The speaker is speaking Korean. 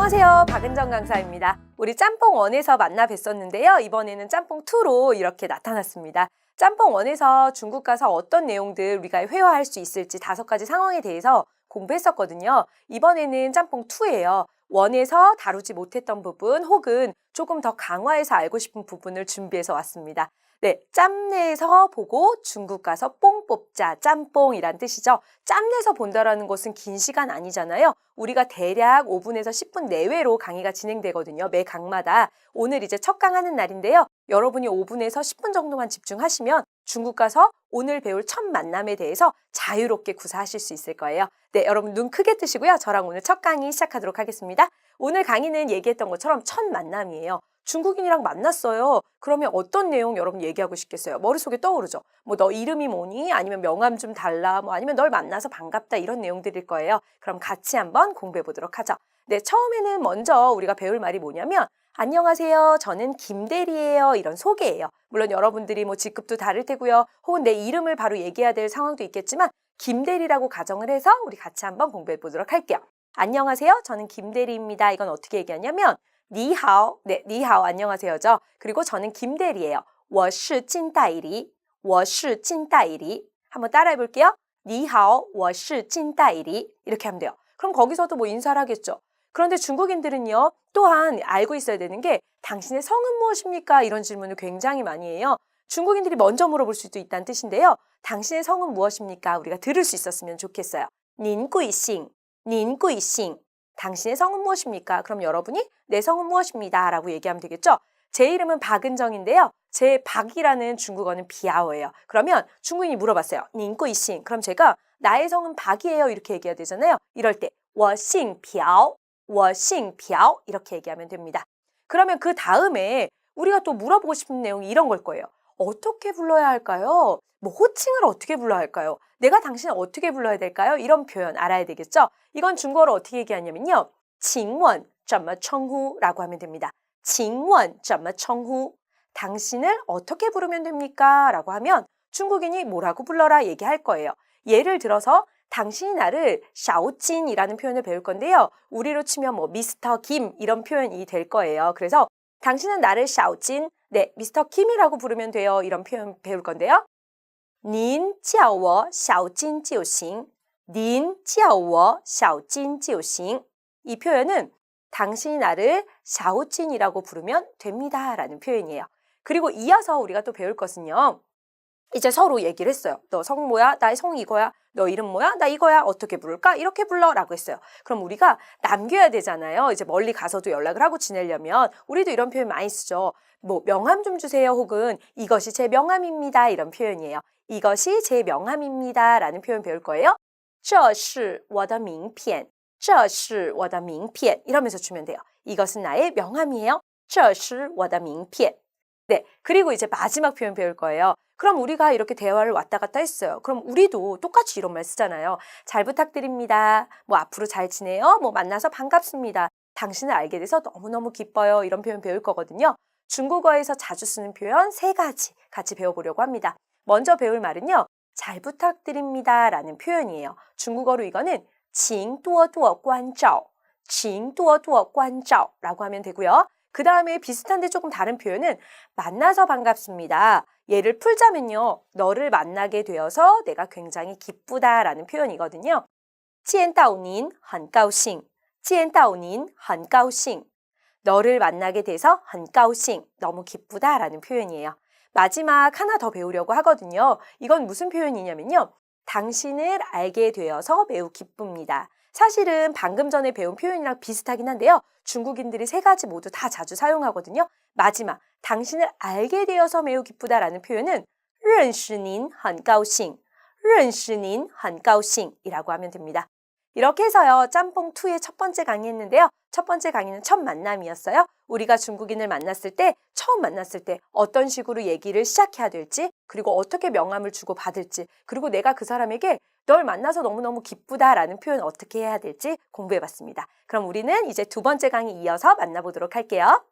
안녕하세요. 박은정 강사입니다. 우리 짬뽕 1에서 만나 뵀었는데요. 이번에는 짬뽕 2로 이렇게 나타났습니다. 짬뽕 1에서 중국 가서 어떤 내용들 우리가 회화할 수 있을지 5가지 상황에 대해서 공부했었거든요. 이번에는 짬뽕 2예요. 1에서 다루지 못했던 부분 혹은 조금 더 강화해서 알고 싶은 부분을 준비해서 왔습니다. 네, 짬내서 보고 중국 가서 뽕 뽑자, 짬뽕이란 뜻이죠. 짬내서 본다라는 것은 긴 시간 아니잖아요. 우리가 대략 5분에서 10분 내외로 강의가 진행되거든요. 매 강마다. 오늘 이제 첫 강하는 날인데요. 여러분이 5분에서 10분 정도만 집중하시면 중국 가서 오늘 배울 첫 만남에 대해서 자유롭게 구사하실 수 있을 거예요. 네, 여러분 눈 크게 뜨시고요. 저랑 오늘 첫 강의 시작하도록 하겠습니다. 오늘 강의는 얘기했던 것처럼 첫 만남이에요. 중국인이랑 만났어요. 그러면 어떤 내용 여러분 얘기하고 싶겠어요? 머릿속에 떠오르죠? 뭐 너 이름이 뭐니? 아니면 명함 좀 달라? 뭐 아니면 널 만나서 반갑다 이런 내용들일 거예요. 그럼 같이 한번 공부해 보도록 하죠. 네, 처음에는 먼저 우리가 배울 말이 뭐냐면 안녕하세요. 저는 김대리예요. 이런 소개예요. 물론 여러분들이 뭐 직급도 다를 테고요. 혹은 내 이름을 바로 얘기해야 될 상황도 있겠지만 김대리라고 가정을 해서 우리 같이 한번 공부해 보도록 할게요. 안녕하세요. 저는 김대리입니다. 이건 어떻게 얘기하냐면 니하오, 네, 니하오 안녕하세요죠. 그리고 저는 김대리예요. 我是金代理,我是金代理. 한번 따라해 볼게요. 니하오, 我是金代理. 이렇게 하면 돼요. 그럼 거기서도 뭐 인사를 하겠죠. 그런데 중국인들은요, 또한 알고 있어야 되는 게 당신의 성은 무엇입니까? 이런 질문을 굉장히 많이 해요. 중국인들이 먼저 물어볼 수도 있다는 뜻인데요. 당신의 성은 무엇입니까? 우리가 들을 수 있었으면 좋겠어요. 닌贵姓, 닌贵姓. 당신의 성은 무엇입니까? 그럼 여러분이 내 성은 무엇입니다. 라고 얘기하면 되겠죠? 제 이름은 박은정인데요. 제 박이라는 중국어는 비아오예요. 그러면 중국인이 물어봤어요. 닌贵姓. 그럼 제가 나의 성은 박이에요. 이렇게 얘기해야 되잖아요. 이럴 때 我姓朴, 我姓朴 이렇게 얘기하면 됩니다. 그러면 그 다음에 우리가 또 물어보고 싶은 내용이 이런 걸 거예요. 어떻게 불러야 할까요? 뭐 호칭을 어떻게 불러야 할까요? 내가 당신을 어떻게 불러야 될까요? 이런 표현 알아야 되겠죠? 이건 중국어로 어떻게 얘기하냐면요. 请问怎么称呼라고 하면 됩니다. 请问怎么称呼 당신을 어떻게 부르면 됩니까? 라고 하면 중국인이 뭐라고 불러라 얘기할 거예요. 예를 들어서 당신이 나를 샤오찐이라는 표현을 배울 건데요. 우리로 치면 뭐 미스터 김 이런 표현이 될 거예요. 그래서 당신은 나를 샤오찐, 네, 미스터 김이라고 부르면 돼요. 이런 표현 배울 건데요. 您叫我小金就行. 您叫我小金就行. 이 표현은 당신이 나를 샤오찐이라고 부르면 됩니다. 라는 표현이에요. 그리고 이어서 우리가 또 배울 것은요. 이제 서로 얘기를 했어요. 너 성 뭐야? 나의 성이 이거야. 너 이름 뭐야? 나 이거야. 어떻게 부를까? 이렇게 불러 라고 했어요. 그럼 우리가 남겨야 되잖아요. 이제 멀리 가서도 연락을 하고 지내려면 우리도 이런 표현 많이 쓰죠. 뭐 명함 좀 주세요. 혹은 이것이 제 명함입니다. 이런 표현이에요. 이것이 제 명함입니다. 라는 표현 배울 거예요. 这是我的名片,这是我的名片 이러면서 주면 돼요. 이것은 나의 명함이에요. 这是我的名片. 네, 그리고 이제 마지막 표현 배울 거예요. 그럼 우리가 이렇게 대화를 왔다 갔다 했어요. 그럼 우리도 똑같이 이런 말 쓰잖아요. 잘 부탁드립니다. 뭐 앞으로 잘 지내요? 뭐 만나서 반갑습니다. 당신을 알게 돼서 너무너무 기뻐요. 이런 표현 배울 거거든요. 중국어에서 자주 쓰는 표현 3가지 같이 배워보려고 합니다. 먼저 배울 말은요. 잘 부탁드립니다 라는 표현이에요. 중국어로 이거는 请多多关照, 请多多关照 라고 하면 되고요. 그 다음에 비슷한데 조금 다른 표현은 만나서 반갑습니다. 얘를 풀자면요. 너를 만나게 되어서 내가 굉장히 기쁘다라는 표현이거든요. 见到您很高兴,见到您很高兴. 너를 만나게 돼서 很高兴, 너무 기쁘다라는 표현이에요. 마지막 하나 더 배우려고 하거든요. 이건 무슨 표현이냐면요. 당신을 알게 되어서 매우 기쁩니다. 사실은 방금 전에 배운 표현이랑 비슷하긴 한데요. 중국인들이 3가지 모두 다 자주 사용하거든요. 마지막, 당신을 알게 되어서 매우 기쁘다라는 표현은 认识您很高兴,认识您很高兴 이라고 하면 됩니다. 이렇게 해서요. 짬뽕 2의 첫 번째 강의 했는데요. 첫 번째 강의는 첫 만남이었어요. 우리가 중국인을 만났을 때, 처음 만났을 때 어떤 식으로 얘기를 시작해야 될지, 그리고 어떻게 명함을 주고 받을지, 그리고 내가 그 사람에게 널 만나서 너무너무 기쁘다라는 표현 어떻게 해야 될지 공부해봤습니다. 그럼 우리는 이제 2번째 강의 이어서 만나보도록 할게요.